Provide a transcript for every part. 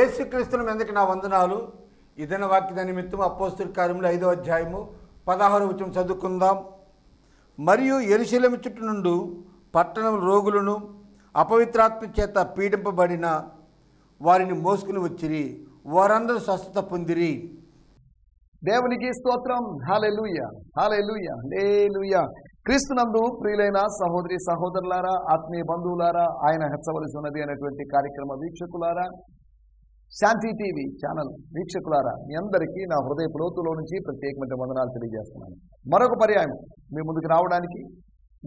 యేసుక్రీస్తుని మీదకి నా వందనాలు. ఇదైన వాక్య నిమిత్తం అపోస్తలుల కార్యములు 5వ అధ్యాయము 16వ వచనం చదువుకుందాం. మరియు యెరూషలేము చుట్టూ నుండి పట్టణం రోగులను అపవిత్రాత్మ చేత పీడింపబడిన వారిని మోసుకుని వచ్చిరి. వారందరూ స్వస్థత పొందిరి. దేవునికి స్తోత్రం. హల్లెలూయా, హల్లెలూయా, హల్లెలూయా. క్రీస్తునందు ప్రియులైన సహోదరి సహోదరులారా, ఆత్మీయ బంధువులారా, ఆయన హెచ్చవలసి ఉన్నది అనేటువంటి కార్యక్రమ వీక్షకులారా, శాంతి టీవీ ఛానల్ వీక్షకులారా, మీ అందరికీ నా హృదయ లోతులో నుంచి ప్రత్యేకమైన వందనాలు తెలియజేస్తున్నాను. మరొక పర్యాయం మీ ముందుకు రావడానికి,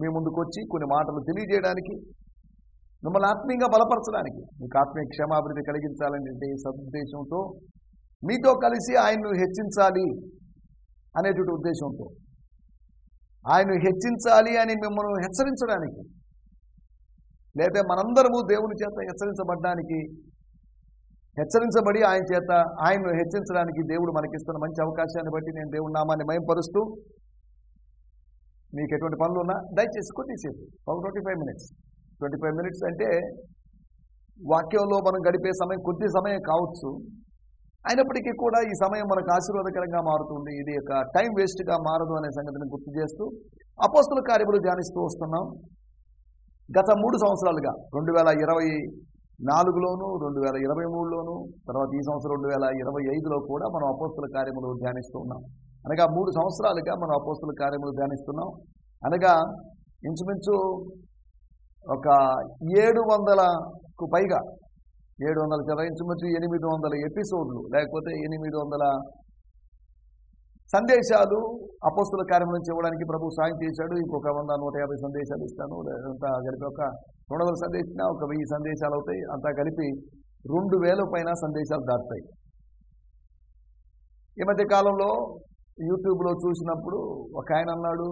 మీ ముందుకు వచ్చి కొన్ని మాటలు తెలియజేయడానికి, మిమ్మల్ని ఆత్మీయంగా బలపరచడానికి, మీకు ఆత్మీయ క్షేమాభివృద్ధి కలిగించాలనే సదుద్దేశంతో, మీతో కలిసి ఆయన్ను హెచ్చించాలి అనేటువంటి ఉద్దేశంతో, ఆయన్ను హెచ్చించాలి అని మిమ్మల్ని హెచ్చరించడానికి, లేదా మనందరము దేవుని చేత హెచ్చరించబడి ఆయన చేత ఆయన్ను హెచ్చించడానికి దేవుడు మనకిస్తున్న మంచి అవకాశాన్ని బట్టి నేను దేవుడి నామాన్ని మహిమపరుస్తూ, మీకు ఎటువంటి పనులు ఉన్నా దయచేసి కొద్దిసేపు 25 మినిట్స్ అంటే వాక్యంలో మనం గడిపే సమయం కొద్ది సమయం కావచ్చు, అయినప్పటికీ కూడా ఈ సమయం మనకు ఆశీర్వాదకరంగా మారుతుంది. ఇది ఒక టైం వేస్ట్గా మారదు అనే సంగతిని గుర్తు చేస్తూ అపోస్తలుల కార్యములు ధ్యానిస్తూ వస్తున్నాం. గత 3 సంవత్సరాలుగా 2024లోను, 2023లోను, తర్వాత ఈ సంవత్సరం 2025లో కూడా మనం అపోస్తలుల కార్యములు ధ్యానిస్తూ ఉన్నాం. అనగా 3 సంవత్సరాలుగా మనం అపోస్తలుల కార్యములు ధ్యానిస్తున్నాం. అనగా ఇంచుమించు ఒక 700కు పైగా, 700 కదా, ఇంచుమించు 800 ఎపిసోడ్లు లేకపోతే 800 సందేశాలు అపోస్తలుల కార్యం నుంచి ఇవ్వడానికి ప్రభు సాయం చేశాడు. ఇంకొక 100-150 సందేశాలు ఇస్తాను, అంతా కలిపి ఒక 200 సందేశించినా ఒక 1000 సందేశాలు అవుతాయి. అంతా కలిపి 2000 పైన సందేశాలు దాటుతాయి. ఈ మధ్య కాలంలో యూట్యూబ్లో చూసినప్పుడు ఒక ఆయన అన్నాడు,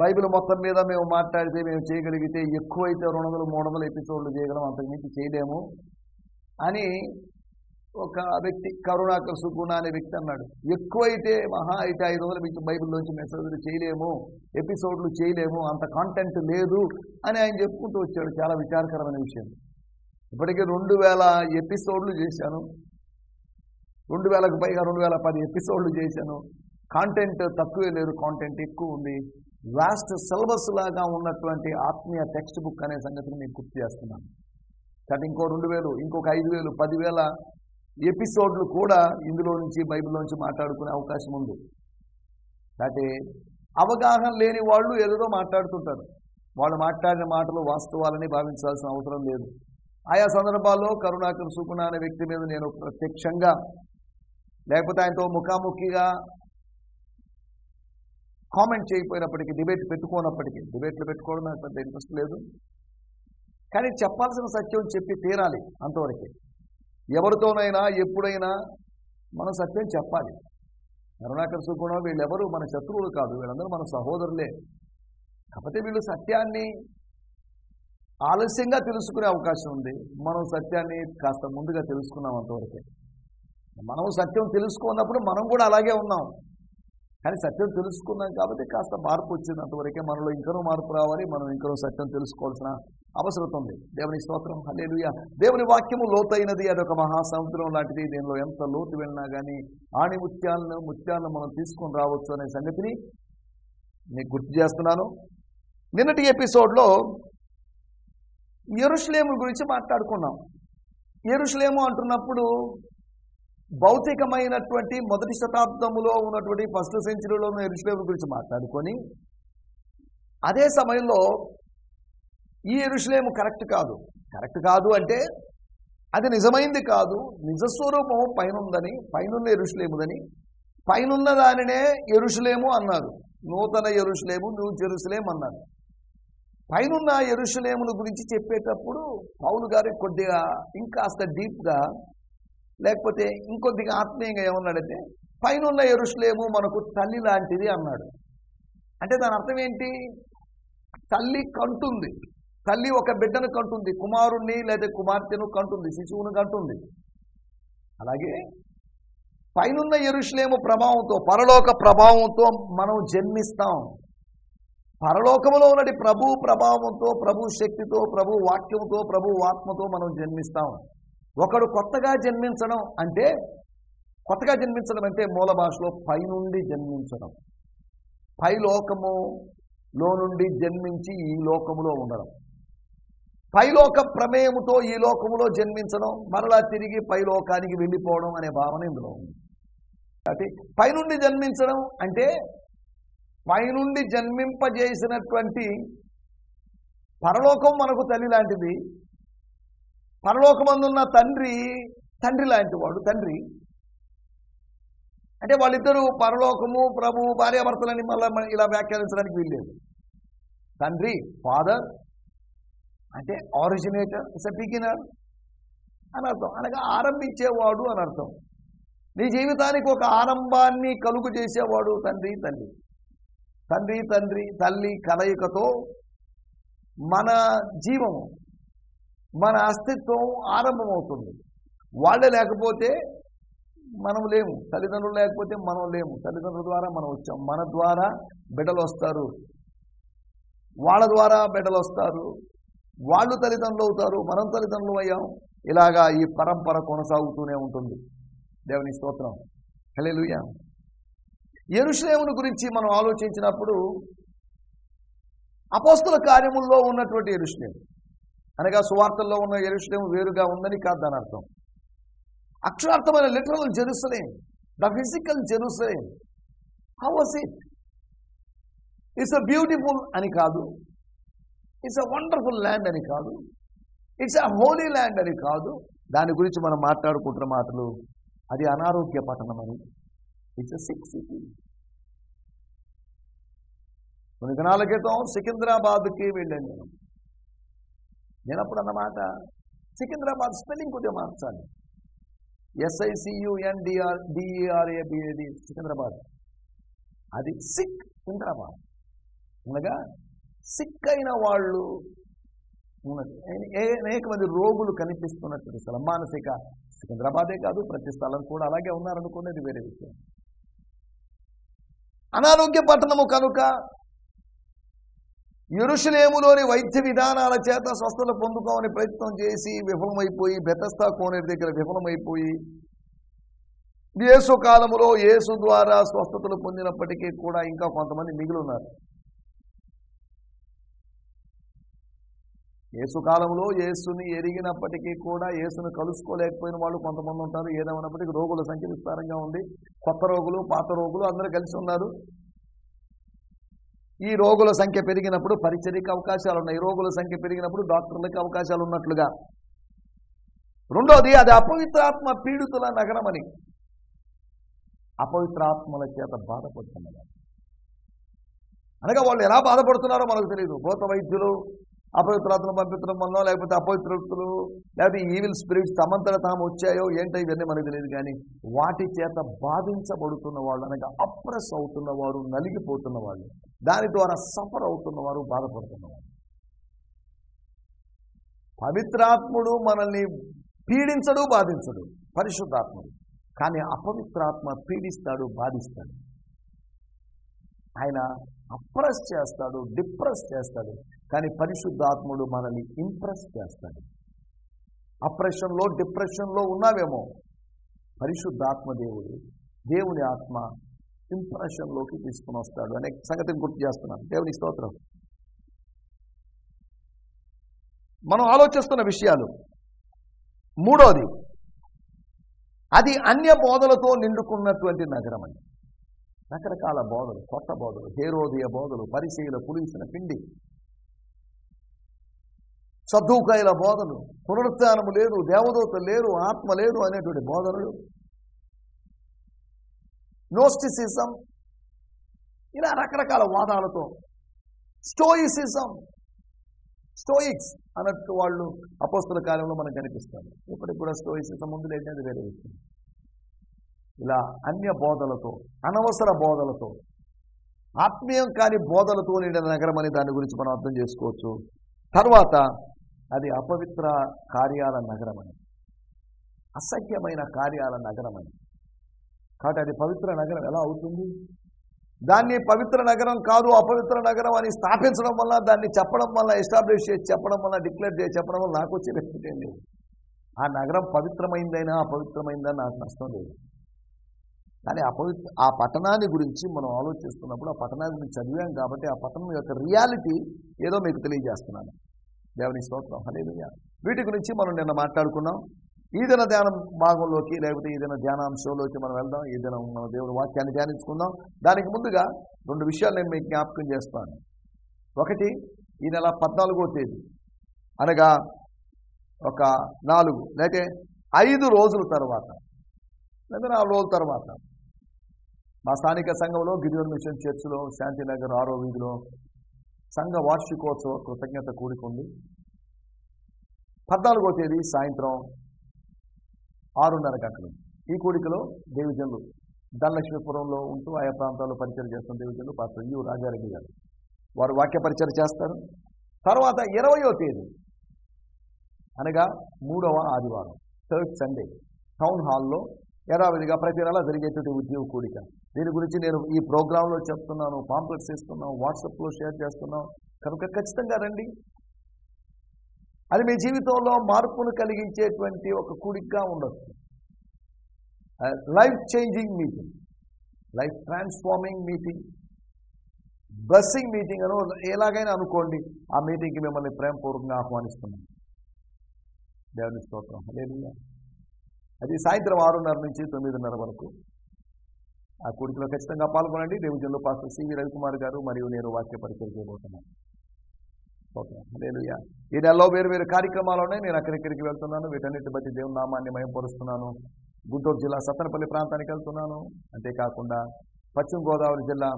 బైబిల్ మొత్తం మీద మేము మాట్లాడితే, మేము చేయగలిగితే ఎక్కువైతే 200-300 ఎపిసోడ్లు చేయగలం, అంతకుమించి చేయలేము అని ఒక వ్యక్తి, కరుణాకర్ సుగుణ అనే వ్యక్తి అన్నాడు. ఎక్కువైతే మహా అయితే 500 మించి బైబిల్లోంచి మెసేజ్లు చేయలేము, ఎపిసోడ్లు చేయలేము, అంత కాంటెంట్ లేదు అని ఆయన చెప్పుకుంటూ వచ్చాడు. చాలా విచారకరమైన విషయం. ఇప్పటికే 2000 ఎపిసోడ్లు చేశాను, 2000కు పైగా 2010 ఎపిసోడ్లు చేశాను. కాంటెంట్ తక్కువే లేదు, కాంటెంట్ ఎక్కువ ఉంది. వాస్ట్ సిలబస్ లాగా ఉన్నటువంటి ఆత్మీయ టెక్స్ట్ బుక్ అనే సంగతిని మీకు గుర్తు చేస్తున్నాను. కాబట్టి ఇంకో 2000, ఇంకొక 5000, 10,000 ఎపిసోడ్లు కూడా ఇందులో నుంచి, బైబిల్లోంచి మాట్లాడుకునే అవకాశం ఉంది. కాబట్టి అవగాహన లేని వాళ్ళు ఏదో మాట్లాడుతుంటారు. వాళ్ళు మాట్లాడిన మాటలు వాస్తవాలని భావించాల్సిన అవసరం లేదు. ఆయా సందర్భాల్లో కరుణాకర్ సుగుణ అనే వ్యక్తి మీద నేను ప్రత్యక్షంగా లేకపోతే ఆయనతో ముఖాముఖిగా కామెంట్ చేయకపోయినప్పటికీ, డిబేట్లు పెట్టుకోవడం నాకు పెద్ద ఇంట్రెస్ట్ లేదు. కానీ చెప్పాల్సిన సత్యం చెప్పి తీరాలి. అంతవరకే. ఎవరితోనైనా ఎప్పుడైనా మనం సత్యం చెప్పాలి. కరుణాకర్ సుగుణ వీళ్ళెవరు మన శత్రువులు కాదు, వీళ్ళందరూ మన సహోదరులే. కాకపోతే వీళ్ళు సత్యాన్ని ఆలస్యంగా తెలుసుకునే అవకాశం ఉంది. మనం సత్యాన్ని కాస్త ముందుగా తెలుసుకున్నాం, అంతవరకే. మనం సత్యం తెలుసుకున్నప్పుడు మనం కూడా అలాగే ఉన్నాం. కానీ సత్యం తెలుసుకున్నాం కాబట్టి కాస్త మార్పు వచ్చింది, అంతవరకే. మనలో ఇంకనూ మార్పు రావాలి, మనం ఇంకనూ సత్యం తెలుసుకోవాల్సిన అవసరం ఉంది. దేవుని స్తోత్రం. హల్లెలూయా. దేవుని వాక్యము లోతైనది, అదొక మహాసముద్రం లాంటిది. దీనిలో ఎంత లోతు వెళ్ళినా కానీ ముత్యాలను మనం తీసుకొని రావచ్చు అనే సంగతిని మీకు గుర్తు చేస్తున్నాను. నిన్నటి ఎపిసోడ్లో యెరూషలేము గురించి మాట్లాడుకున్నాం. యెరూషలేము అంటున్నప్పుడు భౌతికమైనటువంటి 1వ శతాబ్దములో ఉన్నటువంటి 1st సెంచరీలో ఉన్న యెరూషలేము గురించి మాట్లాడుకొని, అదే సమయంలో ఈ యెరూషలేము కరెక్ట్ కాదు అంటే అది నిజమైంది కాదు, నిజస్వరూపము పైనుందని, పైనున్న యెరూషలేముదని, పైనున్న దానినే యెరూషలేము అన్నారు. నూతన యెరూషలేము, న్యూ జెరూసలేం అన్నారు. పైనున్న యెరూషలేముల గురించి చెప్పేటప్పుడు పౌలు గారు కొద్దిగా ఇంకాస్త డీప్గా, లేకపోతే ఇంకొద్దిగా ఆత్మీయంగా ఏమన్నాడంటే, పైనున్న యెరూషలేము మనకు తల్లి లాంటిది అన్నాడు. అంటే దాని అర్థం ఏంటి? తల్లి కంటుంది, తల్లి ఒక బిడ్డను కంటుంది, కుమారుణ్ణి లేదా కుమార్తెను కంటుంది, శిశువును కంటుంది. అలాగే పైనున్న యెరూషలేము ప్రభావంతో, పరలోక ప్రభావంతో మనం జన్మిస్తాం. పరలోకములో ఉన్నటి ప్రభు ప్రభావంతో, ప్రభు శక్తితో, ప్రభు వాక్యంతో, ప్రభు ఆత్మతో మనం జన్మిస్తాం. ఒకడు కొత్తగా జన్మించడం అంటే మూల భాషలో పైనుండి జన్మించడం, పైలోకములో నుండి జన్మించి ఈ లోకములో ఉండడం, పైలోక ప్రమేయముతో ఈ లోకములో జన్మించడం, మరలా తిరిగి పైలోకానికి వెళ్ళిపోవడం అనే భావన ఇందులో ఉంది. కాబట్టి పైనుండి జన్మించడం అంటే పైనుండి జన్మింపజేసినటువంటి పరలోకం మనకు తల్లి లాంటిది, పరలోకమందున్న తండ్రి లాంటి వాడు. తండ్రి అంటే వాళ్ళిద్దరూ పరలోకము ప్రభు భార్యాభర్తలని మళ్ళీ ఇలా వ్యాఖ్యానించడానికి వీల్లేదు. తండ్రి ఫాదర్ అంటే ఆరిజినేటర్, ఇట్స్ ఎ బిగినర్ అని అర్థం, అనగా ఆరంభించేవాడు అని అర్థం. నీ జీవితానికి ఒక ఆరంభాన్ని కలుగు చేసేవాడు తండ్రి. తల్లి కలయికతో మన జీవము, మన అస్తిత్వం ఆరంభమవుతుంది. వాళ్ళే లేకపోతే మనం లేము, తల్లిదండ్రులు లేకపోతే మనం లేము. తల్లిదండ్రుల ద్వారా మనం వచ్చాం, మన ద్వారా బిడ్డలు వస్తారు, వాళ్ళ ద్వారా బిడ్డలు వస్తారు, వాళ్ళు తల్లిదండ్రులు అవుతారు, మనం తల్లిదండ్రులు అయ్యాం. ఇలాగా ఈ పరంపర కొనసాగుతూనే ఉంటుంది. దేవుని స్తోత్రం, హల్లెలూయా. యెరూషలేమును గురించి మనం ఆలోచించినప్పుడు అపోస్తల కార్యముల్లో ఉన్నటువంటి యెరూషలేము అనగా సువార్తల్లో ఉన్న యెరూషలేము వేరుగా ఉందని కాదు దాని అర్థం. అక్షరార్థమైన literal Jerusalem, the physical Jerusalem. How was it? It's a beautiful అని కాదు, ఇట్స్ అ వండర్ఫుల్ ల్యాండ్ అని కాదు, ఇట్స్ అ హోలీ ల్యాండ్ అని కాదు. దాని గురించి మనం మాట్లాడుకుంటున్న మాటలు అది అనారోగ్య పట్టణం అని. It's a sick city. కొన్ని దినాల క్రితం సికింద్రాబాద్కి వెళ్ళాను నేను అప్పుడు అన్నమాట, సికింద్రాబాద్ స్పెల్లింగ్ కొద్దిగా మార్చాలి. SICUNDERABAD సికింద్రాబాద్, అది సిక్ ఇంద్రాబాద్ అనగా సిక్ అయిన వాళ్ళు ఉన్నది. అనేక మంది రోగులు కనిపిస్తున్నట్టు స్థలం. మానసిక సికింద్రాబాదే కాదు, ప్రతి స్థలం కూడా అలాగే ఉన్నారనుకునేది వేరే విషయం. అనారోగ్య పట్టణము కనుక యెరూషలేములోని వైద్య విధానాల చేత స్వస్థత పొందుకోమని ప్రయత్నం చేసి విఫలమైపోయి, బెతస్తా కోనేరు దగ్గర విఫలమైపోయి, యేసు కాలములో యేసు ద్వారా స్వస్థతలు పొందినప్పటికీ కూడా ఇంకా కొంతమంది మిగిలి ఉన్నారు. యేసు కాలంలో యేసుని ఎరిగినప్పటికీ కూడా యేసును కలుసుకోలేకపోయిన వాళ్ళు కొంతమంది ఉంటారు. ఏదేమైనప్పటికీ రోగుల సంఖ్య విస్తారంగా ఉంది. కొత్త రోగులు, పాత రోగులు అందరూ కలిసి ఉన్నారు. ఈ రోగుల సంఖ్య పెరిగినప్పుడు పరిచర్యకి అవకాశాలు ఉన్నాయి. రోగుల సంఖ్య పెరిగినప్పుడు డాక్టర్లకి అవకాశాలు ఉన్నట్లుగా. రెండోది, అది అపవిత్రాత్మ పీడితుల నగరం అని. అపవిత్రాత్మల చేత బాధపడుతున్నారు అనగా వాళ్ళు ఎలా బాధపడుతున్నారో మనకు తెలియదు. భూత వైద్యులు అపవిత్రాత్మను పంపించడం వల్ల, లేకపోతే అపవిత్రులు, లేకపోతే ఈవిల్ స్పిరిట్స్ తమంతట తాము వచ్చాయో ఏంటో ఇవన్నీ మనకు తెలియదు. కానీ వాటి చేత బాధించబడుతున్న వాళ్ళు అనగా అప్రెస్ అవుతున్న వారు, నలిగిపోతున్న వాళ్ళు, దాని ద్వారా సఫర్ అవుతున్నవారు, బాధపడుతున్నవారు. పవిత్రాత్ముడు మనల్ని పీడించడు, బాధించడు, పరిశుద్ధాత్ముడు. కానీ అపవిత్రాత్మ పీడిస్తాడు, బాధిస్తాడు. ఆయన అప్రెస్ చేస్తాడు, డిప్రెస్ చేస్తాడు. కానీ పరిశుద్ధాత్ముడు మనల్ని ఇంప్రెస్ చేస్తాడు. అప్రెషన్లో, డిప్రెషన్లో ఉన్నావేమో, పరిశుద్ధాత్మ దేవుని ఆత్మ ఇంప్రెషన్లోకి తీసుకుని వస్తాడు అనే సంగతిని గుర్తు చేస్తున్నాను. దేవుని స్తోత్రం. మనం ఆలోచిస్తున్న విషయాలు. మూడోది, అది అన్య బోధలతో నిండుకున్నటువంటి నగరం అని. రకరకాల బోధలు, కొత్త బోధలు, హేరోదియ బోధలు, పరిసయ్యుల పులిసిన పిండి, సద్దూకాయల బోధలు, పునరుత్థానము లేదు, దేవదూతలు లేరు, ఆత్మ లేదు అనేటువంటి బోధనలు, నోస్టిసిజం, ఇలా రకరకాల వాదాలతో, స్టోయిక్స్ అన్నట్టు వాళ్ళు అపోస్తల కార్యంలో మనకు కనిపిస్తారు. ఇప్పటికి కూడా స్టోయిసిజం ముందు లేదని వేరే విషయం. ఇలా అన్య బోధలతో, అనవసర బోధలతో, ఆత్మీయం కాని బోధలతో నిండిన నగరం అని దాని గురించి మనం అర్థం చేసుకోవచ్చు. తర్వాత అది అపవిత్ర కార్యాల నగరం అని, అసహ్యమైన కార్యాల నగరం అని. కాబట్టి అది పవిత్ర నగరం ఎలా అవుతుంది? దాన్ని పవిత్ర నగరం కాదు, అపవిత్ర నగరం అని స్థాపించడం వల్ల, దాన్ని చెప్పడం వల్ల, ఎస్టాబ్లిష్ చేసి చెప్పడం వల్ల, డిక్లేర్ చేసి చెప్పడం వల్ల నాకు వచ్చే బెనిఫిట్ ఏం లేదు. ఆ నగరం పవిత్రమైందైనా అపవిత్రమైందని నాకు నష్టం లేదు. కానీ ఆ పట్టణాన్ని గురించి మనం ఆలోచిస్తున్నప్పుడు ఆ పట్టణాన్ని గురించి చదివాం కాబట్టి ఆ పట్టణం యొక్క రియాలిటీ ఏదో మీకు తెలియజేస్తున్నాను. దేవుని స్తోత్రం, హల్లెలూయా. వీటి గురించి మనం నిన్న మాట్లాడుకున్నాం. ఈ దిన ధ్యానం భాగంలోకి లేకపోతే ఈ దిన ధ్యానాంశంలోకి మనం వెళ్దాం. ఈ దినం మన దేవుని వాక్యాన్ని ధ్యానించుకుందాం. దానికి ముందుగా 2 విషయాలు నేను మీకు జ్ఞాపకం చేస్తాను. ఒకటి, ఈ నెల 14వ తేదీ అనగా ఒక 4 లేకపోతే 5 రోజుల తర్వాత లేదా 4 రోజుల తర్వాత మా స్థానిక సంఘంలో గిరిజన మిషన్ చర్చిలో శాంతినగర్ 6వ వీధిలో సంఘ వార్షికోత్సవ కృతజ్ఞత కూడిక ఉంది. 14వ తేదీ సాయంత్రం 6:30 గంటలు. ఈ కూడికలో దేవజనులు ధనలక్ష్మీపురంలో ఉంటూ ఆయా ప్రాంతాల్లో పరిచయం చేస్తున్న దేవజనులు పాస్టర్ యు రాజారెడ్డి గారు వారు వాక్య పరిచయం చేస్తారు. తర్వాత 20వ తేదీ అనగా 3వ ఆదివారం, 3rd సండే, టౌన్ హాల్లో యథావిధిగా ప్రతి నెల జరిగేటువంటి ఉద్యోగ కూడిక. దీని గురించి నేను ఈ ప్రోగ్రాంలో చెప్తున్నాను, పాంప్లెట్స్ ఇస్తున్నాం, వాట్సాప్లో షేర్ చేస్తున్నాం. కనుక ఖచ్చితంగా రండి. అది మీ జీవితంలో మార్పును కలిగించేటువంటి ఒక కూడికగా ఉండొచ్చు. Life changing meeting, life transforming meeting, blessing meeting అని ఎలాగైనా అనుకోండి. ఆ మీటింగ్కి మిమ్మల్ని ప్రేమపూర్వకంగా ఆహ్వానిస్తున్నాం. దేవుని స్తోత్రం, హల్లెలూయా. అది సాయంత్రం 6:30 నుంచి 9:30 వరకు. ఆ కూడికలో ఖచ్చితంగా పాల్గొనండి. దేవజనులు పాస్టర్ సివి రవికుమార్ గారు మరియు నేను వాక్య పరిచయం చేయబోతున్నాను. హల్లెలూయా. ఈ నెలలో వేరు కార్యక్రమాలు ఉన్నాయి. నేను అక్కడిక్కడికి వెళ్తున్నాను. వీటన్నిటి బట్టి దేవుని నామాన్ని మహిమపరుస్తున్నాను. గుంటూరు జిల్లా సత్తెనపల్లి ప్రాంతానికి వెళ్తున్నాను. అంతేకాకుండా పశ్చిమ గోదావరి జిల్లా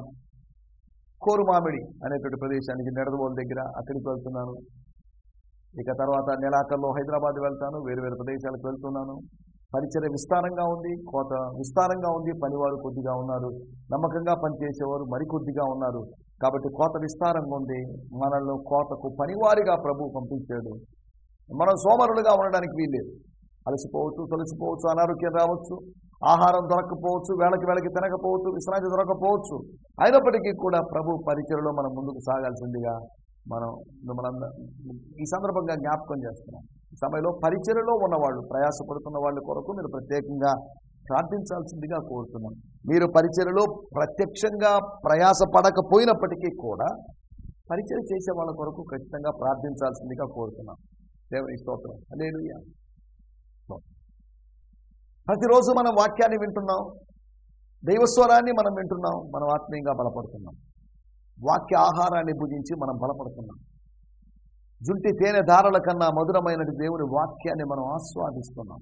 కోరుమామిడి అనేటువంటి ప్రదేశానికి నెడదవోలు దగ్గర అక్కడికి వెళ్తున్నాను. ఇక తర్వాత నెలాఖరులో హైదరాబాద్ వెళ్తాను. వేరు ప్రదేశాలకు వెళ్తున్నాను. పరిచర్య విస్తారంగా ఉంది, కోత విస్తారంగా ఉంది. పనివారు కొద్దిగా ఉన్నారు, నమ్మకంగా పనిచేసేవారు మరికొద్దిగా ఉన్నారు. కాబట్టి కోత విస్తారంగా ఉంది. మనల్ని కోతకు పనివారిగా ప్రభు పంపించాడు. మనం సోమరులుగా ఉండడానికి వీల్లేదు. అలసిపోవచ్చు, తొలసిపోవచ్చు, అనారోగ్యం రావచ్చు, ఆహారం దొరకకపోవచ్చు, వేళకి తినకపోవచ్చు, విశ్రాంతి దొరకపోవచ్చు. అయినప్పటికీ కూడా ప్రభు పరిచర్యలో మనం ముందుకు సాగాల్సిందిగా మనం ఈ సందర్భంగా జ్ఞాపకం చేస్తున్నాం. ఈ సమయంలో పరిచర్యలో ఉన్నవాళ్ళు, ప్రయాసపడుతున్న వాళ్ళ కొరకు మీరు ప్రత్యేకంగా ప్రార్థించాల్సిందిగా కోరుతున్నాం. మీరు పరిచర్యలో ప్రత్యక్షంగా ప్రయాసపడకపోయినప్పటికీ కూడా పరిచర్య చేసే వాళ్ళ కొరకు ఖచ్చితంగా ప్రార్థించాల్సిందిగా కోరుతున్నాం. దేవుని స్తోత్రం, హల్లెలూయా. ప్రతిరోజు మనం వాక్యాన్ని వింటున్నాం, దైవస్వరాన్ని మనం వింటున్నాం, మనం ఆత్మీయంగా బలపడుతున్నాం. వాక్య ఆహారాన్ని భుజించి మనం బలపడుతున్నాం. జుంటి తేనె ధారల కన్నా మధురమైన దేవుని వాక్యాన్ని మనం ఆస్వాదిస్తున్నాం,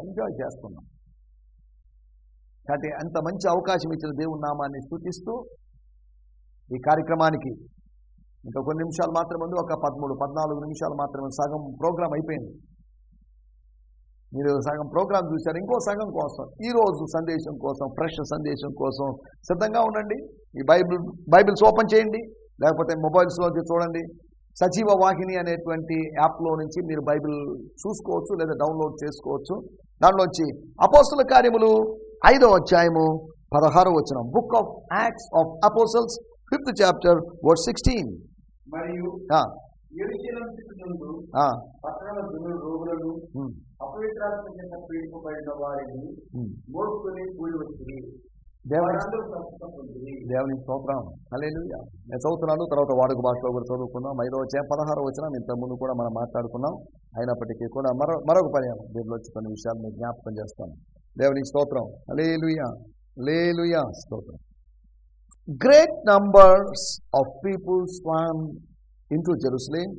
ఎంజాయ్ చేస్తున్నాం. కాబట్టి అంత మంచి అవకాశం ఇచ్చిన దేవుని నామాన్ని స్తుతిస్తూ ఈ కార్యక్రమానికి ఇంకా కొన్ని నిమిషాలు మాత్రమే ఉంది. ఒక 13-14 నిమిషాలు మాత్రమే. సగం ప్రోగ్రాం అయిపోయింది. మీరు సగం ప్రోగ్రాం చూశారు. ఇంకో సగం కోసం ఈరోజు సందేశం కోసం, ఫ్రెష్ సందేశం కోసం సిద్ధంగా ఉండండి. ఈ బైబిల్స్ ఓపెన్ చేయండి, లేకపోతే మొబైల్స్లోకి చూడండి. సజీవ వాహిని అనేటువంటి యాప్లో నుంచి మీరు బైబిల్ చూసుకోవచ్చు లేదా డౌన్లోడ్ చేసుకోవచ్చు. దానిలోంచి అపోస్తల కార్యములు 5వ అధ్యాయము 16వ వచనం. Book of Acts of Apostles 5th chapter verse 16. మరియు యెరూషలేము చుట్టూ పట్టణ రోగులను అపవిత్రాత్మ చేత పీడింపబడిన వారిని మోసుకొని కూడి వచ్చింది. దేవుని స్తోత్రం, హల్లెలూయా. నేను చదువుతున్నాను, తర్వాత వాడుక భాషలో కూడా చదువుకున్నాం. 5వ అధ్యాయం 16వ వచనం ఇంతకుముందు కూడా మనం మాట్లాడుకున్నాం. అయినప్పటికీ కూడా మరొక పర్యాయం దీనిలో వచ్చి కొన్ని విషయాలు నేను జ్ఞాపకం చేస్తాను. దేవుని స్తోత్రం, హల్లెలూయా, హల్లెలూయా, స్తోత్రం. Great numbers of people swam into Jerusalem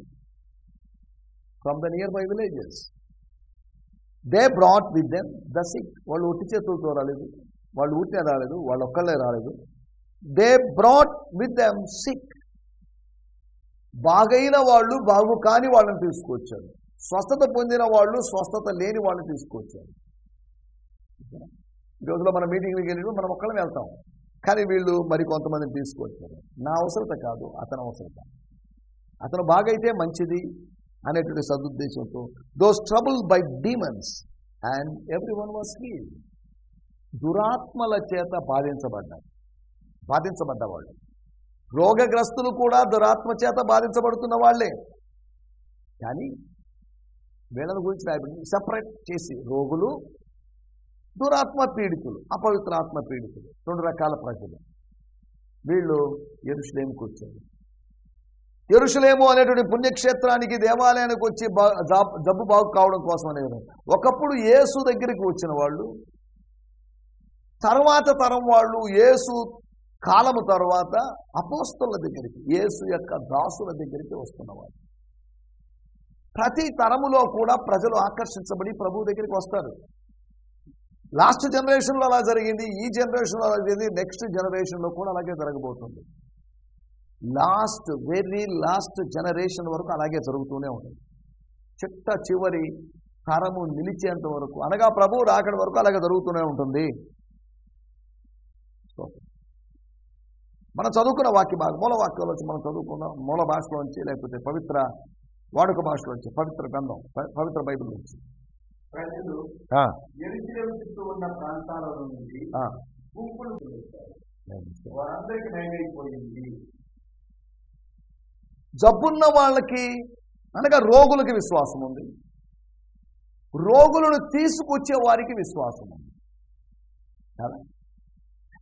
from the nearby villages. They brought with them the sick. వాళ్ళు ఒట్టి చేతులతో రాలేదు, వాళ్ళు ఊరికే రాలేదు, వాళ్ళు ఒక్కళ్ళే రాలేదు. They brought with them sick. బాగైన వాళ్ళు, బాగు కాని వాళ్ళని తీసుకొచ్చారు. స్వస్థత పొందిన వాళ్ళు, స్వస్థత లేని వాళ్ళని తీసుకొచ్చారు. ఈ రోజులో మన మీటింగ్కి వెళ్ళి మనం ఒక్కళ్ళని వెళ్తాం, కానీ వీళ్ళు మరి కొంతమందిని తీసుకొచ్చారు. నా అవసరత కాదు, అతని అవసరత. అతను బాగైతే మంచిది అనేటువంటి సదుద్దేశంతో those troubled by demons and everyone was healed. దురాత్మల చేత బాధించబడ్డవాళ్ళు, రోగగ్రస్తులు కూడా దురాత్మ చేత బాధించబడుతున్న వాళ్ళే. కానీ వీళ్ళని గురించి రాయబడింది. సెపరేట్ చేసి రోగులు, దురాత్మ పీడితులు, అపవిత్రాత్మ పీడితులు, 2 రకాల ప్రజలు. వీళ్ళు యెరూషలేముకు వచ్చారు. యెరూషలేము అనేటువంటి పుణ్యక్షేత్రానికి, దేవాలయానికి వచ్చి జబ్బు బాగు కావడం కోసం అనేది. ఒకప్పుడు యేసు దగ్గరికి వచ్చిన వాళ్ళు, తర్వాత తరం వాళ్ళు యేసు కాలము తర్వాత అపోస్తలుల దగ్గరికి, యేసు యొక్క దాసుల దగ్గరికి వస్తున్నవాళ్ళు. ప్రతి తరములో కూడా ప్రజలు ఆకర్షించబడి ప్రభు దగ్గరికి వస్తారు. లాస్ట్ జనరేషన్లో అలా జరిగింది, ఈ జనరేషన్లో అలా జరిగింది, నెక్స్ట్ జనరేషన్లో కూడా అలాగే జరగబోతుంది. వెరీ లాస్ట్ జనరేషన్ వరకు అలాగే జరుగుతూనే ఉంటుంది. చిట్ట చివరి తరము నిలిచేంత వరకు, అనగా ప్రభువు రాకడ వరకు అలాగే జరుగుతూనే ఉంటుంది. మనం చదువుకున్న వాక్య భాగం, మూల వాక్యంలోంచి మనం చదువుకున్నాం, మూల భాషలోంచి లేకపోతే పవిత్ర వాడుక భాషలోంచి, పవిత్ర గ్రంథం, పవిత్ర బైబిల్ నుంచి. ప్రజలు యెరూషలేము చుట్టూ ఉన్న ప్రాంతాల నుండి గుంపులు వారందరికీ నయమైపోయింది. జబ్బున్న వాళ్ళకి, అనగా రోగులకి విశ్వాసం ఉంది. రోగులను తీసుకొచ్చే వారికి విశ్వాసం ఉంది.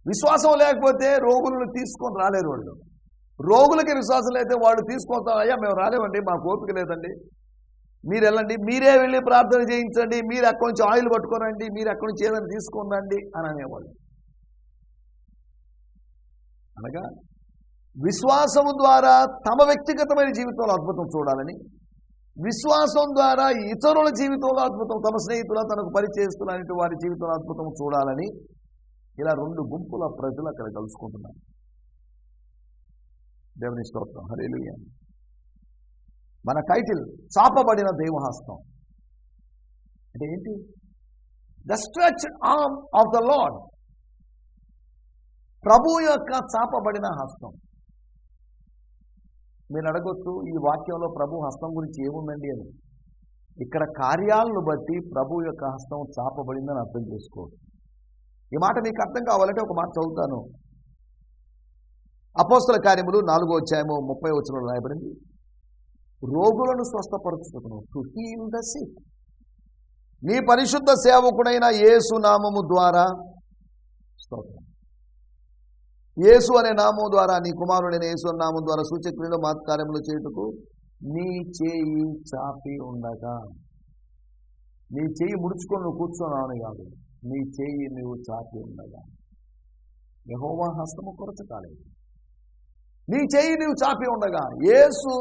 విశ్వాసం లేకపోతే రోగులను తీసుకొని రాలేరు వాళ్ళు. రోగులకి విశ్వాసం లేకపోతే వాళ్ళు తీసుకొస్తాం, అయ్యా మేము రాలేమండి, మాకు ఓపిక లేదండి, మీరు వెళ్ళండి, మీరే వెళ్ళి ప్రార్థన చేయించండి, మీరు అక్కడి నుంచి ఆయిల్ పట్టుకోరండి, మీరు అక్కడి నుంచి ఏదైనా తీసుకురండి అని అనేవాళ్ళు. అనగా విశ్వాసము ద్వారా తమ వ్యక్తిగతమైన జీవితంలో అద్భుతం చూడాలని, విశ్వాసం ద్వారా ఇతరుల జీవితంలో అద్భుతం, తమ స్నేహితుల, తనకు పరిచయస్తున్న వారి జీవితంలో అద్భుతం చూడాలని ఇలా 2 గుంపుల ప్రజలు అక్కడ కలుసుకుంటున్నారు. దేవుని స్తోత్రం, హల్లెలూయా. మన టైటిల్ చాపబడిన దైవహస్తం అంటే ఏంటి? The stretch arm of the Lord. ప్రభు యొక్క చాపబడిన హస్తం. మీరు అడగొచ్చు, ఈ వాక్యంలో ప్రభు హస్తం గురించి ఏముందండి అని. ఇక్కడ కార్యాలను బట్టి ప్రభు యొక్క హస్తం చాపబడిందని అర్థం చేసుకోవచ్చు. ఈ మాట మీకు అర్థం కావాలంటే ఒక మాట చదువుతాను. అపోస్తల కార్యములు 4వ అధ్యాయము 30వ వచనంలో రాయబడింది, రోగులను స్వస్థపరచుటకును, టు హీల్ ద సిక్, నీ పరిశుద్ధ సేవకుడైన యేసు నామము ద్వారా, స్తోత్రం, యేసు అనే నామం ద్వారా, నీ కుమారుడైన యేసు అనే నామం ద్వారా సూచక్రియలు మహత్కార్యములు చేయుటకు నీ చేయి చాపి ఉండగా. నీ చేయి ముడుచుకొని నువ్వు కూర్చున్నావు కాదు, నీ చేయి నువ్వు చాపి ఉండగా. యెహోవా హస్తము కొరత కాలేదు. నీ చేయి నువ్వు చాపి ఉండగా, యేసు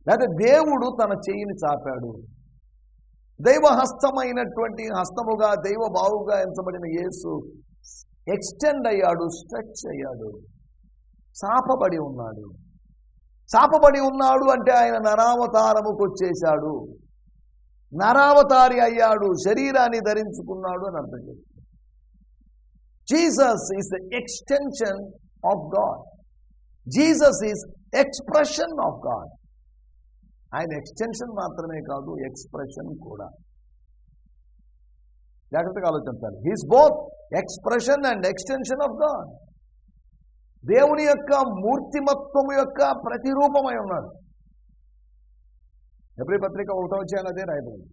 లేదా దేవుడు తన చేయిని చాపాడు. దైవహస్తమైనటువంటి హస్తముగా, దైవ బావుగా ఎంచబడిన యేసు ఎక్స్టెండ్ అయ్యాడు, స్ట్రెచ్ అయ్యాడు, చాపబడి ఉన్నాడు. చాపబడి ఉన్నాడు అంటే ఆయన నరావతారముకు వచ్చేశాడు, నరావతారి అయ్యాడు, శరీరాన్ని ధరించుకున్నాడు అని అర్థం చేస్తాడు. Jesus is the extension of God. Jesus is expression of God. ఆయన ఎక్స్టెన్షన్ మాత్రమే కాదు, ఎక్స్ప్రెషన్ కూడా. జాగ్రత్తగా ఆలోచించాలి. He's both expression and extension of God. దేవుని యొక్క మూర్తిమత్వము యొక్క ప్రతిరూపమై ఉన్నాడు. ఎబ్రీ పత్రిక 1వ అధ్యాయం అదే రాయబడింది.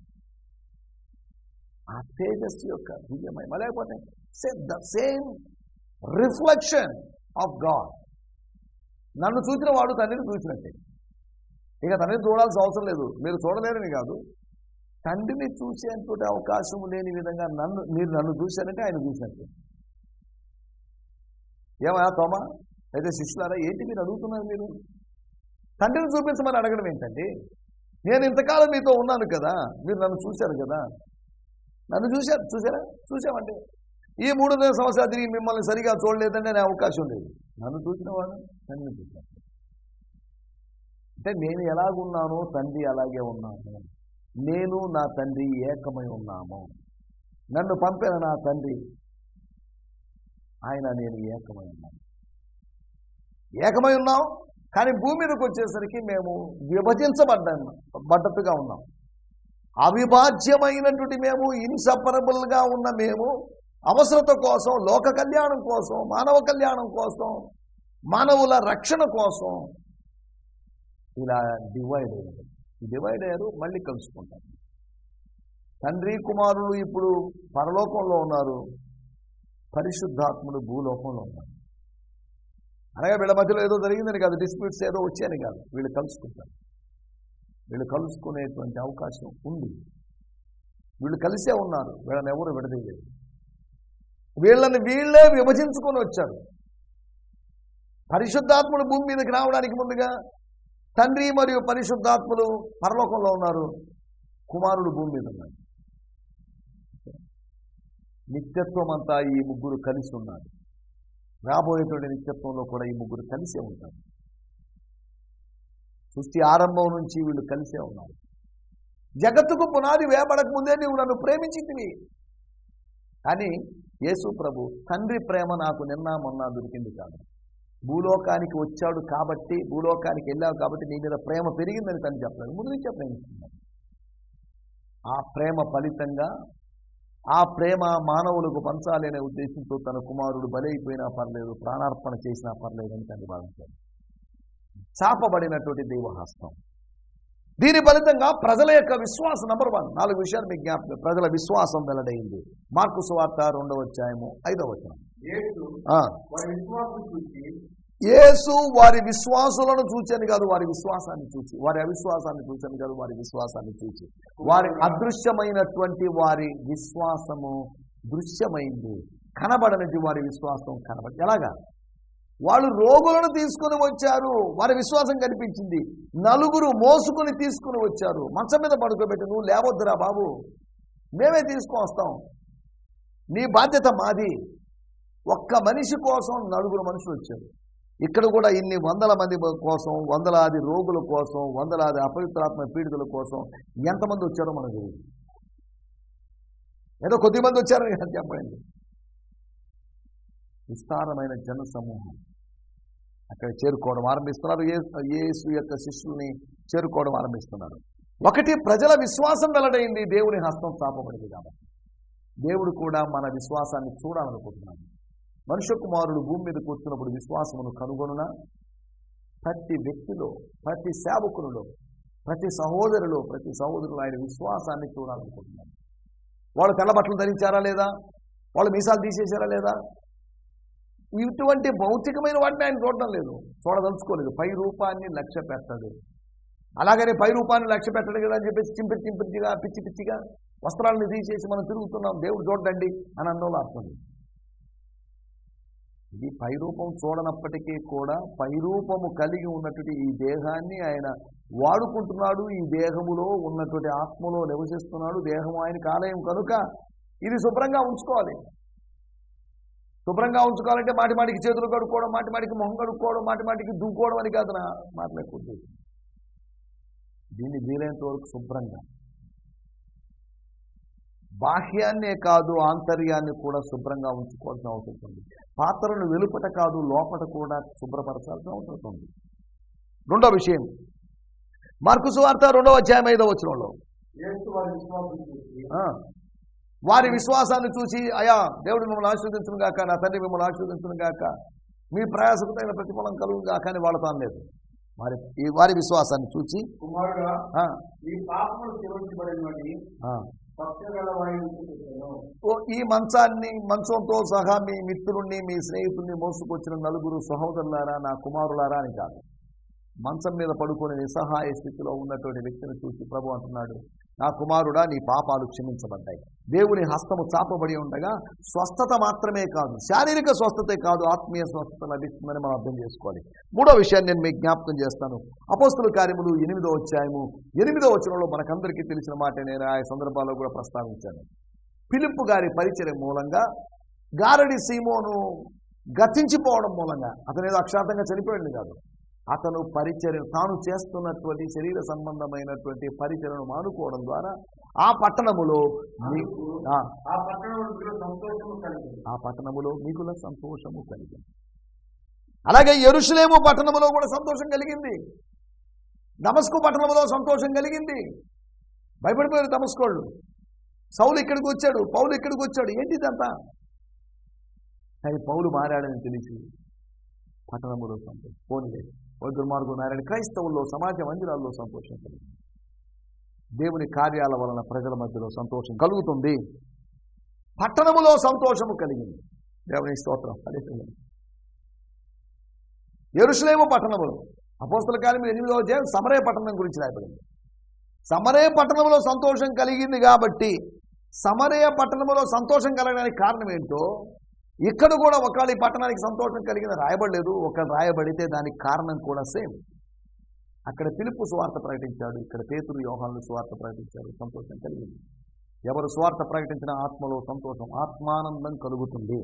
ఆ తేజస్సు యొక్క దివ్యమహిమ, లేకపోతే the same reflection of God. నన్ను చూసిన వాడు తండ్రిని చూసినట్టే. ఇక తండ్రిని చూడాల్సిన అవసరం లేదు, మీరు చూడలేరని కాదు, తండ్రిని చూసేటువంటి అవకాశం లేని విధంగా మీరు నన్ను చూశారంటే ఆయన చూసినట్టే. ఏమయ్యా తోమా, అయితే శిష్యులారా, ఏంటి మీరు అడుగుతున్నారు? మీరు తండ్రిని చూపించమని అడగడం ఏంటండి? నేను ఇంతకాలం మీతో ఉన్నాను కదా, మీరు నన్ను చూశారు కదా. నన్ను చూసారా? చూసామండి. ఈ 3 సంవత్సరాలు తిరిగి మిమ్మల్ని సరిగా చూడలేదంటే అనే అవకాశం లేదు. నన్ను చూసిన వాడు తండ్రిని చూశాను. అంటే నేను ఎలాగున్నానో తండ్రి అలాగే ఉన్నాను, నేను నా తండ్రి ఏకమై ఉన్నాము. నన్ను పంపిన నా తండ్రి ఆయన, నేను ఏకమై ఉన్నాను. ఏకమై ఉన్నాం, కానీ భూమి మీదకి వచ్చేసరికి మేము విభజించబడ్డట్టుగా ఉన్నాం. అవిభాజ్యమైనటువంటి మేము, ఇన్సపరబుల్గా ఉన్న మేము, అవసరత కోసం, లోక కళ్యాణం కోసం, మానవ కళ్యాణం కోసం, మానవుల రక్షణ కోసం ఇలా డివైడ్ అయ్యారు. మళ్ళీ కలుసుకుంటారు. తండ్రి కుమారులు ఇప్పుడు పరలోకంలో ఉన్నారు, పరిశుద్ధాత్ములు భూలోకంలో ఉన్నారు. అనగా వీళ్ళ మధ్యలో ఏదో జరిగిందని కాదు, డిస్ప్యూట్స్ ఏదో వచ్చాయని కాదు, వీళ్ళు కలుసుకుంటారు. వీళ్ళు కలుసుకునేటువంటి అవకాశం ఉంది. వీళ్ళు కలిసే ఉన్నారు, వీళ్ళని ఎవరు విడదీయలేదు. వీళ్ళని వీళ్ళే విభజించుకొని వచ్చారు. పరిశుద్ధాత్ముడు భూమి మీదకి రావడానికి ముందుగా తండ్రి మరియు పరిశుద్ధాత్ములు పరలోకంలో ఉన్నారు, కుమారుడు భూమి మీద ఉన్నారు. నిత్యత్వం అంతా ఈ ముగ్గురు కలిసి ఉన్నారు. రాబోయేటువంటి నిత్యత్వంలో కూడా ఈ ముగ్గురు కలిసే ఉంటారు. సృష్టి ఆరంభం నుంచి వీళ్ళు కలిసే ఉన్నారు. జగత్తుకు పునాది వేయబడక ముందే నీవు నన్ను ప్రేమించితివి. కానీ యేసు ప్రభు తండ్రి ప్రేమ నాకు నిన్న మొన్న దొరికింది కాదు, భూలోకానికి వచ్చాడు కాబట్టి, భూలోకానికి వెళ్ళావు కాబట్టి నీ మీద ప్రేమ పెరిగిందని తను చెప్పలేదు, ముందు నుంచే ప్రేమిస్తున్నాడు. ఆ ప్రేమ ఫలితంగా ఆ ప్రేమ మానవులకు పంచాలి అనే ఉద్దేశంతో తన కుమారుడు బలైపోయినా పర్లేదు, ప్రాణార్పణ చేసినా పర్లేదు అని తను భావించాడు. చాపబడినటువంటి దైవహస్తం. దీని ఫలితంగా ప్రజల యొక్క విశ్వాసం నంబర్ 1, 4 విషయాలు మీకు జ్ఞాపకం. ప్రజల విశ్వాసం వెల్లడైంది. మార్కు సువార్త 2వ అధ్యాయము 5వ వచనం. యేసు వారి విశ్వాసులను చూచని కాదు, వారి విశ్వాసాన్ని చూచి, వారి అవిశ్వాసాన్ని చూచని కాదు, వారి విశ్వాసాన్ని చూచి, వారి అదృశ్యమైనటువంటి వారి విశ్వాసము దృశ్యమైంది. కనబడనిది వారి విశ్వాసం కనబడి. ఎలాగా? వాళ్ళు రోగులను తీసుకుని వచ్చారు, వారి విశ్వాసం కనిపించింది. 4 మోసుకుని తీసుకుని వచ్చారు. మంచం మీద పడుకోబెట్టి, నువ్వు లేవద్దురా బాబు, మేమే తీసుకొని వస్తాం, నీ బాధ్యత మాది. ఒక్క మనిషి కోసం 4 మనుషులు వచ్చారు. ఇక్కడ కూడా ఇన్ని వందల మంది కోసం, వందలాది రోగుల కోసం, వందలాది అపవిత్రాత్మ పీడితుల కోసం ఎంతమంది వచ్చారో మనకు తెలియదు. ఏదో కొద్దిమంది వచ్చారని కదా చెప్పండి. విస్తారమైన జన సమూహం అక్కడ చేరుకోవడం ఆరంభిస్తున్నారు. యేసు యొక్క శిష్యుల్ని చేరుకోవడం ఆరంభిస్తున్నారు. ఒకటి, ప్రజల విశ్వాసం వెల్లడైంది, దేవుని హస్తం చాపబడింది కాబట్టి. దేవుడు కూడా మన విశ్వాసాన్ని చూడాలనుకుంటున్నాడు. మనుష్య కుమారుడు భూమి మీద కూర్చున్నప్పుడు విశ్వాసమును కనుగొనున ప్రతి వ్యక్తిలో, ప్రతి సేవకునిలో, ప్రతి సహోదరులో, ప్రతి సహోదరులు ఆయన విశ్వాసాన్ని చూడాలనుకుంటున్నాడు. వాళ్ళు తెల్ల బట్టలు ధరించారా లేదా, వాళ్ళు మీసాలు తీసేశారా లేదా, ఇటువంటి భౌతికమైన వాటిని ఆయన చూడడం లేదు, చూడదలుచుకోలేదు. పై రూపాన్ని లక్ష్య పెట్టాడు. అలాగనే పై రూపాన్ని లక్ష్య పెట్టడు కదా అని చెప్పేసి చింపిచ్చిగా పిచ్చి పిచ్చిగా వస్త్రాలను తీసేసి మనం తిరుగుతున్నాం, దేవుడు చూడండి అని అన్నంలో అర్థం. ఇది పైరూపం చూడనప్పటికీ కూడా పైరూపము కలిగి ఉన్నటువంటి ఈ దేహాన్ని ఆయన వాడుకుంటున్నాడు. ఈ దేహములో ఉన్నటువంటి ఆత్మలో నివసిస్తున్నాడు. దేహం ఆయనకు ఆలయం కనుక ఇది శుభ్రంగా ఉంచుకోవాలి. శుభ్రంగా ఉంచుకోవాలంటే మాటి మాటికి చేతులు కడుక్కోవడం, మాటి మాటికి మొహం కడుక్కోవడం, మాటి మాటికి దువ్వుకోవడం అని కాదు నా మాట్లాడుకుంటుంది. దీన్ని వీలైనంత వరకు శుభ్రంగా, బాహ్యాన్నే కాదు ఆంతర్యాన్ని కూడా శుభ్రంగా ఉంచుకోవాల్సిన అవసరం ఉంది. పాత్రను వెలుపట కాదు లోపట కూడా శుభ్రపరచాల్సిన అవసరం ఉంది. రెండో విషయం, మార్కు సువార్త 2వ అధ్యాయం 5వ వచనంలో వారి విశ్వాసాన్ని చూసి, అయా దేవుడు మిమ్మల్ని ఆశీర్వదించును గాక, నా తండ్రి మిమ్మల్ని ఆశీర్వదించును గాక, మీ ప్రయాసకు తగిన ప్రతిఫలం కలుగు గాక అని వాళ్ళతో అనలేదు. వారి విశ్వాసాన్ని చూచి, ఈ మంచంతో సహా మీ మిత్రుల్ని, మీ స్నేహితుల్ని మోసుకొచ్చిన 4 సహోదరులారా, నా కుమారులారా అని కాదు, మంచం మీద పడుకొని నిస్సహాయ స్థితిలో ఉన్నటువంటి వ్యక్తిని చూసి ప్రభు అంటున్నాడు, నా కుమారుడా, నీ పాపాలు క్షమించబడ్డాయి. దేవుని హస్తము చాపబడి ఉండగా స్వస్థత మాత్రమే కాదు, శారీరక స్వస్థతే కాదు, ఆత్మీయ స్వస్థత లభిస్తుందని మనం అర్థం చేసుకోవాలి. మూడో విషయాన్ని నేను మీకు జ్ఞాపకం చేస్తాను. అపోస్తుల కార్యములు 8వ అధ్యాయము 8వ వచనంలో మనకందరికీ తెలిసిన మాట నేను ఆ సందర్భాల్లో కూడా ప్రస్తావించాను. ఫిలిప్పు గారి పరిచయం మూలంగా గారడి సీమోను గతించిపోవడం మూలంగా, అతను ఏదో అక్షార్థంగా చనిపోయింది కాదు, అతను పరిచర్య, తాను చేస్తున్నటువంటి శరీర సంబంధమైనటువంటి పరిచర్యను మానుకోవడం ద్వారా ఆ పట్టణములో మిగుల సంతోషము కలిగింది. అలాగే యెరూషలేము పట్టణములో కూడా సంతోషం కలిగింది. దమస్కు పట్టణంలో సంతోషం కలిగింది. భయపడిపోయారు దమస్కోళ్ళు. సౌలు ఇక్కడికి వచ్చాడు, పౌలు ఇక్కడికి వచ్చాడు, ఏంటి ఇదంతా? కానీ పౌలు మారాడని తెలిసి పట్టణములో సంతోషం పోనీలేదు. దుర్మార్గులు మారాడు. క్రైస్తవుల్లో, సమాజ మందిరాల్లో సంతోషం కలిగింది. దేవుని కార్యాల వలన ప్రజల మధ్యలో సంతోషం కలుగుతుంది. పట్టణములో సంతోషము కలిగింది. దేవుని స్తోత్రం. యెరూషలేము పట్టణములో అపోస్తల కార్యం 8వ అధ్యాయం సమరయ పట్టణం గురించి రాయబడింది. సమరయ పట్టణంలో సంతోషం కలిగింది కాబట్టి సమరయ పట్టణంలో సంతోషం కలగడానికి కారణం ఏంటో ఇక్కడ కూడా ఒకవేళ ఈ పట్టణానికి సంతోషం కలిగిన రాయబడలేదు. ఒకళ్ళు రాయబడితే దానికి కారణం కూడా సేమ్. అక్కడ ఫిలిప్పు సువార్త ప్రకటించాడు, ఇక్కడ పేతురు యోహాను సువార్త ప్రకటించాడు. సంతోషం కలిగింది. ఎవరు సువార్త ప్రకటించిన ఆత్మలో సంతోషం, ఆత్మానందం కలుగుతుంది.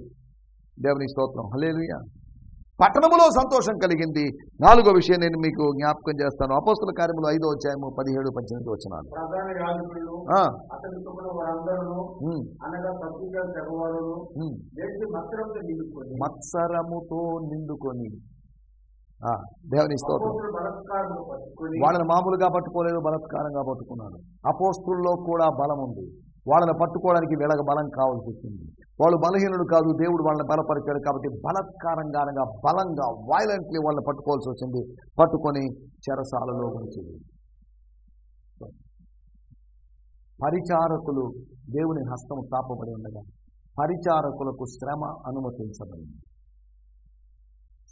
దేవుని స్తోత్రం. హల్లెలూయా. పట్టణములో సంతోషం కలిగింది. 4వ విషయం నేను మీకు జ్ఞాపకం చేస్తాను. అపోస్తల కార్యములు 5వ అధ్యాయము 17-18 వచనాలు. ప్రధాన యాజకులు అతనితో కూడా వారందరూ అనగా పత్రికలు తెగవారును మత్సరముతో నిండుకొని దేవుని స్తోత్రం. వాళ్ళని మామూలుగా పట్టుకోలేదు, బలత్కారంగా పట్టుకున్నాడు. అపోస్తుల్లో కూడా బలం ఉంది. వాళ్ళని పట్టుకోవడానికి వీళ్ళకి బలం కావాల్సి వచ్చింది. వాళ్ళు బలహీనుడు కాదు, దేవుడు వాళ్ళని బలపరిచాడు కాబట్టి బలత్కారంగా బలంగా వైలెంట్లీ వాళ్ళని పట్టుకోవాల్సి వచ్చింది. పట్టుకొని చెరసాలలో ఉంచింది. పరిచారకులు దేవుని హస్తము తాపబడి ఉండగా పరిచారకులకు శ్రమ అనుమతించబడింది.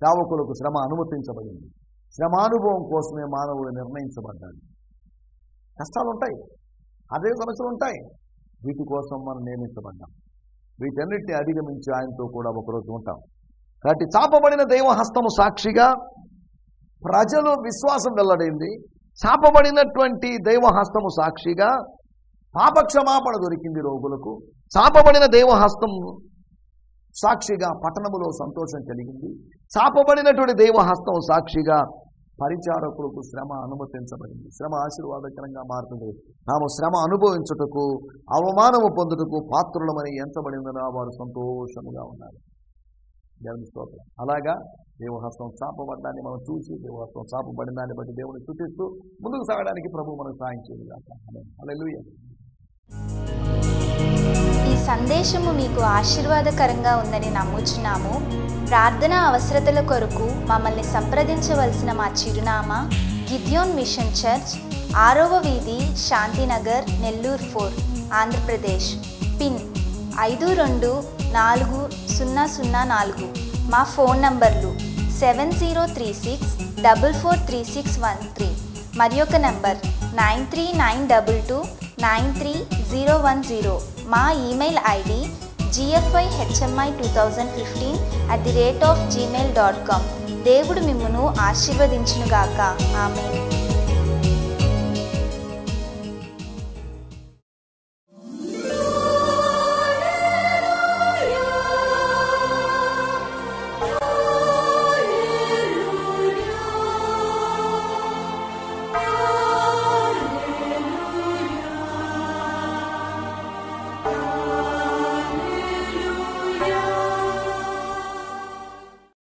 సేవకులకు శ్రమ అనుమతించబడింది. శ్రమానుభవం కోసమే మానవుడు నిర్ణయించబడ్డాడు. కష్టాలు ఉంటాయి, అదే సమస్యలు ఉంటాయి. వీటి కోసం మనం నియమించబడ్డాం. వీటన్నిటిని అధిగమించి ఆయనతో కూడా ఒకరోజు ఉంటాం. కాబట్టి చాపబడిన దైవహస్తము సాక్షిగా ప్రజలు విశ్వాసం వెల్లడైంది. చాపబడినటువంటి దైవహస్తము సాక్షిగా పాపక్షమాపణ దొరికింది రోగులకు. చాపబడిన దైవహస్తం సాక్షిగా పట్టణములో సంతోషం కలిగింది. చాపబడినటువంటి దైవహస్తం సాక్షిగా పరిచారకులకు శ్రమ అనుమతించబడింది. శ్రమ ఆశీర్వాదకరంగా మారుతుంది. తాము శ్రమ అనుభవించుటకు అవమానము పొందుటకు పాత్రులమని ఎంచబడిందన వారు సంతోషముగా ఉన్నారు. దేవుని స్తోత్రం. అలాగా దేవహస్తం చాపబడ్డాన్ని మనం చూసి దేవహస్తం చాపబడిన దాన్ని బట్టి దేవుని స్తుతిస్తూ ముందుకు సాగడానికి ప్రభు మనకు సాయం చేయగాక. హల్లెలూయా. ఈ సందేశము మీకు ఆశీర్వాదకరంగా ఉందని నమ్ముచున్నాము. ప్రార్థనా అవసరతల కొరకు మమ్మల్ని సంప్రదించవలసిన మా చిరునామా గిద్యోన్ మిషన్ చర్చ్, 6వ వీధి, శాంతినగర్, నెల్లూరు 4, ఆంధ్రప్రదేశ్. పిన్ 524004. మా ఫోన్ నంబర్లు 7036443613 మరి ఒక నంబర్ 9392293010. మా ఈమెయిల్ ఐడి gfihmi2015@gmail.com. దేవుడు మిమ్మును ఆశీర్వదించునుగాక. ఆమేన్.